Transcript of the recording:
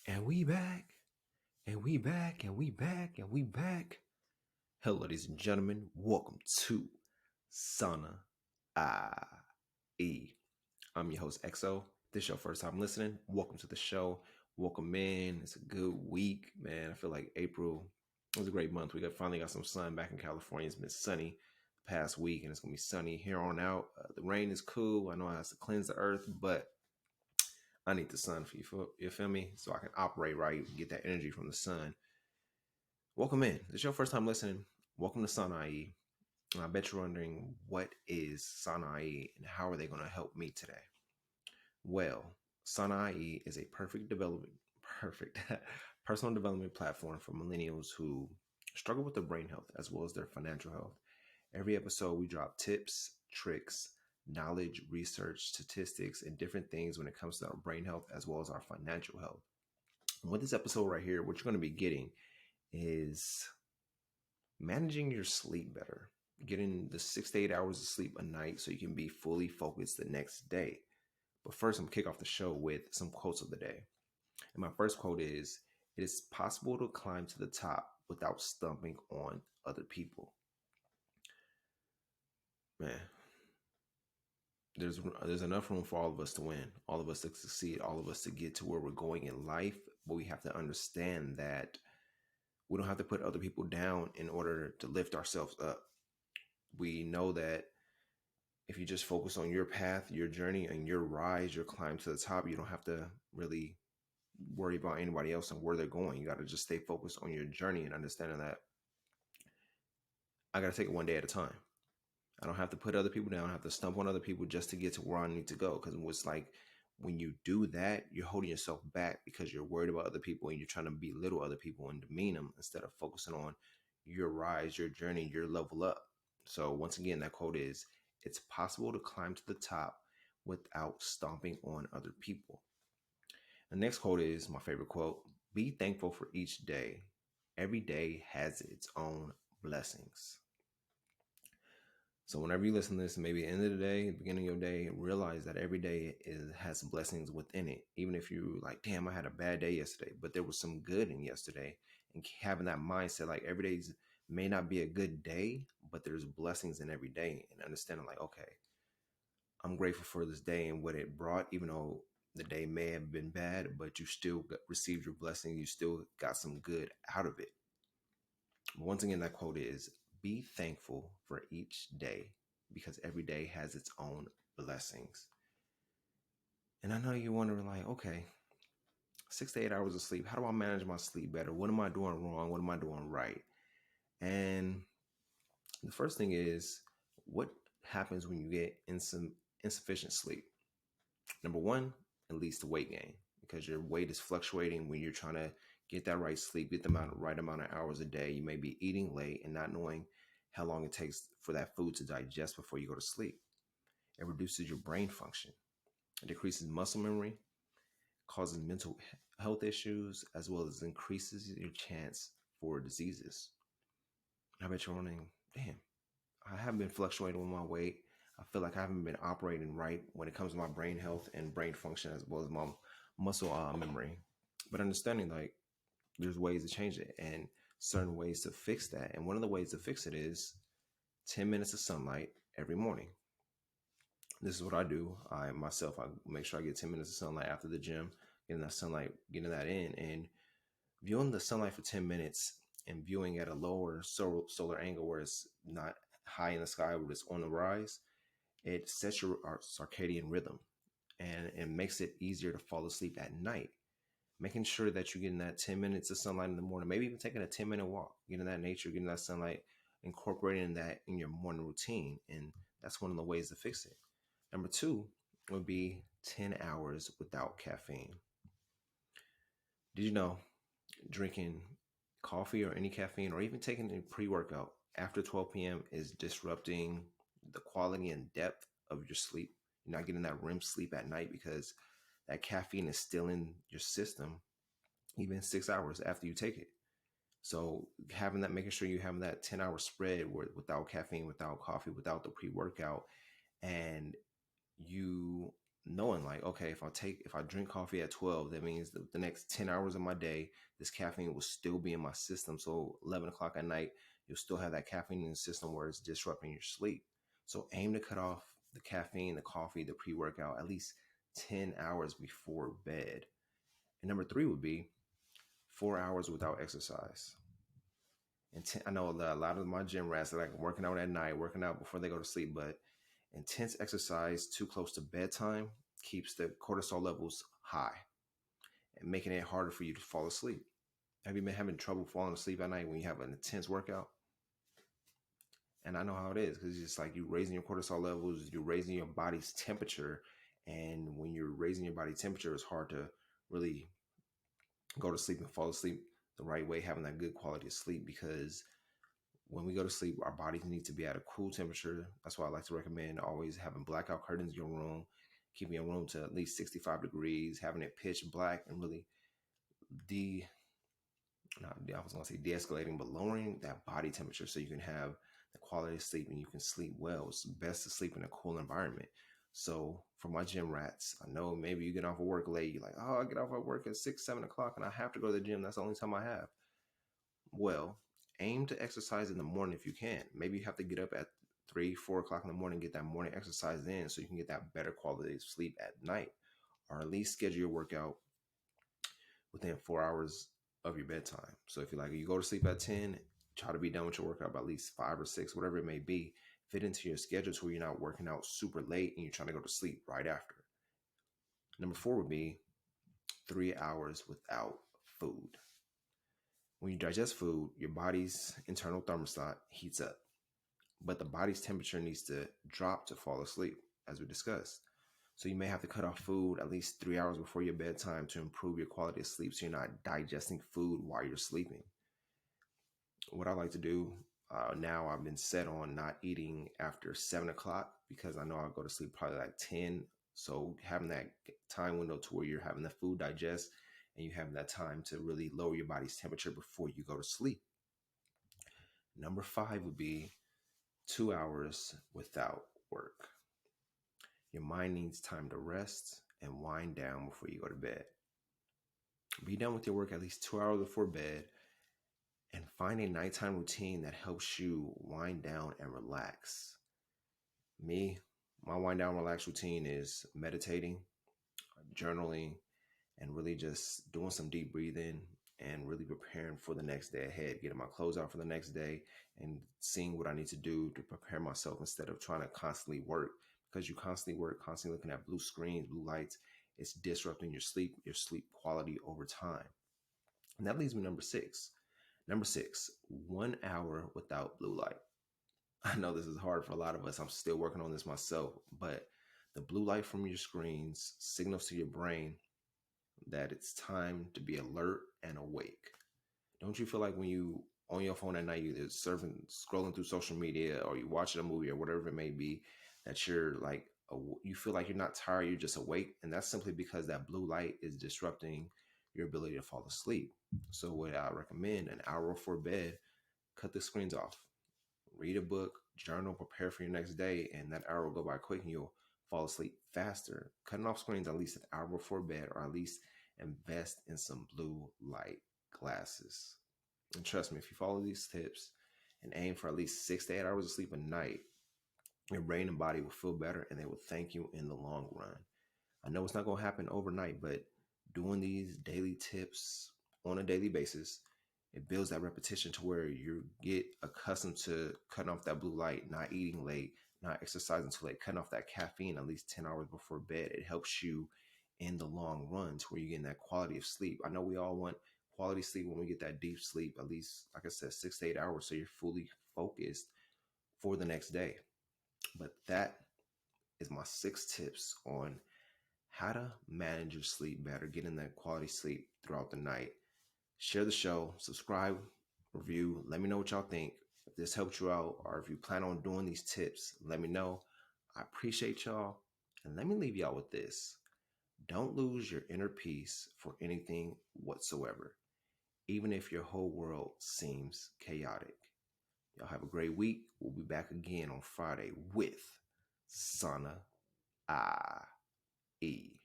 And we back, and we back, and we back, and we back. Hello, ladies and gentlemen. Welcome to Sauna IE. I'm your host, XO. This is your first time listening. Welcome to the show. Welcome in. It's a good week, man. I feel like April was a great month. Finally got some sun back in California. It's been sunny the past week, and it's going to be sunny here on out. The rain is cool. I know it has to cleanse the earth, but I need the sun for you feel me? So I can operate right, get that energy from the sun. Welcome in. This is your first time listening. Welcome to Sun IE. And I bet you're wondering, what is Sun IE and how are they going to help me today? Well, Sun IE is a perfect personal development platform for millennials who struggle with their brain health as well as their financial health. Every episode, we drop tips, tricks, knowledge, research, statistics, and different things when it comes to our brain health as well as our financial health. And with this episode right here, what you're going to be getting is managing your sleep better, getting the 6 to 8 hours of sleep a night so you can be fully focused the next day. But first, I'm going to kick off the show with some quotes of the day. And my first quote is, "It is possible to climb to the top without stumping on other people." Man, there's enough room for all of us to win, all of us to succeed, all of us to get to where we're going in life. But we have to understand that we don't have to put other people down in order to lift ourselves up. We know that if you just focus on your path, your journey, and your rise, your climb to the top, you don't have to really worry about anybody else and where they're going. You got to just stay focused on your journey and understanding that I got to take it one day at a time. I don't have to put other people down. I don't have to stump on other people just to get to where I need to go. Because it's like when you do that, you're holding yourself back because you're worried about other people and you're trying to belittle other people and demean them instead of focusing on your rise, your journey, your level up. So once again, that quote is, "It's possible to climb to the top without stomping on other people." The next quote is my favorite quote: "Be thankful for each day. Every day has its own blessings." So whenever you listen to this, maybe at the end of the day, beginning of your day, realize that every day has blessings within it. Even if you like, damn, I had a bad day yesterday, but there was some good in yesterday. And having that mindset, like every day may not be a good day, but there's blessings in every day. And understanding like, okay, I'm grateful for this day and what it brought, even though the day may have been bad, but you still received your blessing. You still got some good out of it. Once again, that quote is, "Be thankful for each day because every day has its own blessings." And I know you're wondering like, okay, 6 to 8 hours of sleep. How do I manage my sleep better? What am I doing wrong? What am I doing right? And the first thing is, what happens when you get insufficient sleep? Number one, it leads to weight gain because your weight is fluctuating when you're trying to get that right sleep, get the right amount of hours a day. You may be eating late and not knowing how long it takes for that food to digest before you go to sleep. It reduces your brain function. It decreases muscle memory, causes mental health issues, as well as increases your chance for diseases. I bet you're wondering, damn, I haven't been fluctuating with my weight. I feel like I haven't been operating right when it comes to my brain health and brain function as well as my muscle memory. But understanding like there's ways to change it and certain ways to fix that. And one of the ways to fix it is 10 minutes of sunlight every morning. This is what I do. I make sure I get 10 minutes of sunlight after the gym, getting that sunlight, getting that in, and viewing the sunlight for 10 minutes and viewing at a lower solar angle where it's not high in the sky, but it's on the rise. It sets your circadian rhythm and it makes it easier to fall asleep at night. Making sure that you're getting that 10 minutes of sunlight in the morning, maybe even taking a 10-minute walk, getting that nature, getting that sunlight, incorporating that in your morning routine. And that's one of the ways to fix it. Number two would be 10 hours without caffeine. Did you know drinking coffee or any caffeine or even taking a pre-workout after 12 p.m. is disrupting the quality and depth of your sleep? You're not getting that REM sleep at night because that caffeine is still in your system even 6 hours after you take it. So making sure you have that 10-hour spread without caffeine, without coffee, without the pre-workout, and you knowing like, okay, if I drink coffee at 12, that means the next 10 hours of my day, this caffeine will still be in my system. So 11 o'clock at night, you'll still have that caffeine in the system where it's disrupting your sleep. So aim to cut off the caffeine, the coffee, the pre-workout at least 10 hours before bed. And number three would be 4 hours without exercise. And I know that a lot of my gym rats are like working out at night, working out before they go to sleep, but intense exercise too close to bedtime keeps the cortisol levels high and making it harder for you to fall asleep. Have you been having trouble falling asleep at night when you have an intense workout? And I know how it is because it's just like you raising your cortisol levels, you're raising your body's temperature. And when you're raising your body temperature, it's hard to really go to sleep and fall asleep the right way, having that good quality of sleep. Because when we go to sleep, our bodies need to be at a cool temperature. That's why I like to recommend always having blackout curtains in your room, keeping your room to at least 65 degrees, having it pitch black, and really de not I was gonna say de-escalating, but lowering that body temperature so you can have the quality of sleep and you can sleep well. It's best to sleep in a cool environment. So for my gym rats, I know maybe you get off of work late. You're like, oh, I get off of work at 6, 7 o'clock and I have to go to the gym. That's the only time I have. Well, aim to exercise in the morning if you can. Maybe you have to get up at 3, 4 o'clock in the morning, get that morning exercise in so you can get that better quality of sleep at night. Or at least schedule your workout within 4 hours of your bedtime. So if you go to sleep at 10, try to be done with your workout by at least 5 or 6, whatever it may be. Fit into your schedule so you're not working out super late and you're trying to go to sleep right after. Number four would be 3 hours without food. When you digest food, your body's internal thermostat heats up, but the body's temperature needs to drop to fall asleep, as we discussed. So you may have to cut off food at least 3 hours before your bedtime to improve your quality of sleep so you're not digesting food while you're sleeping. What I like to do now, I've been set on not eating after 7 o'clock because I know I'll go to sleep probably like 10. So having that time window to where you're having the food digest and you have that time to really lower your body's temperature before you go to sleep. Number five would be 2 hours without work. Your mind needs time to rest and wind down before you go to bed. Be done with your work at least 2 hours before bed and find a nighttime routine that helps you wind down and relax. My wind down relax routine is meditating, journaling, and really just doing some deep breathing and really preparing for the next day ahead, getting my clothes out for the next day and seeing what I need to do to prepare myself instead of trying to constantly work. Because you constantly work, constantly looking at blue screens, blue lights, it's disrupting your sleep quality over time. And that leads me to number six. Number six, 1 hour without blue light. I know this is hard for a lot of us. I'm still working on this myself, but the blue light from your screens signals to your brain that it's time to be alert and awake. Don't you feel like when you on your phone at night, you're scrolling through social media or you watching a movie or whatever it may be, that you're like, you feel like you're not tired, you're just awake. And that's simply because that blue light is disrupting your ability to fall asleep. So what I recommend, an hour before bed, cut the screens off, read a book, journal, prepare for your next day, and that hour will go by quick and you'll fall asleep faster. Cutting off screens at least an hour before bed, or at least invest in some blue light glasses. And trust me, if you follow these tips and aim for at least 6 to 8 hours of sleep a night, your brain and body will feel better and they will thank you in the long run. I know it's not going to happen overnight, but doing these daily tips on a daily basis, it builds that repetition to where you get accustomed to cutting off that blue light, not eating late, not exercising too late, cutting off that caffeine at least 10 hours before bed. It helps you in the long run to where you're getting that quality of sleep. I know we all want quality sleep when we get that deep sleep, at least, like I said, 6 to 8 hours, so you're fully focused for the next day. But that is my 6 tips on how to manage your sleep better, getting that quality sleep throughout the night. Share the show, subscribe, review. Let me know what y'all think. If this helped you out or if you plan on doing these tips, let me know. I appreciate y'all. And let me leave y'all with this. Don't lose your inner peace for anything whatsoever, even if your whole world seems chaotic. Y'all have a great week. We'll be back again on Friday with Sana. E.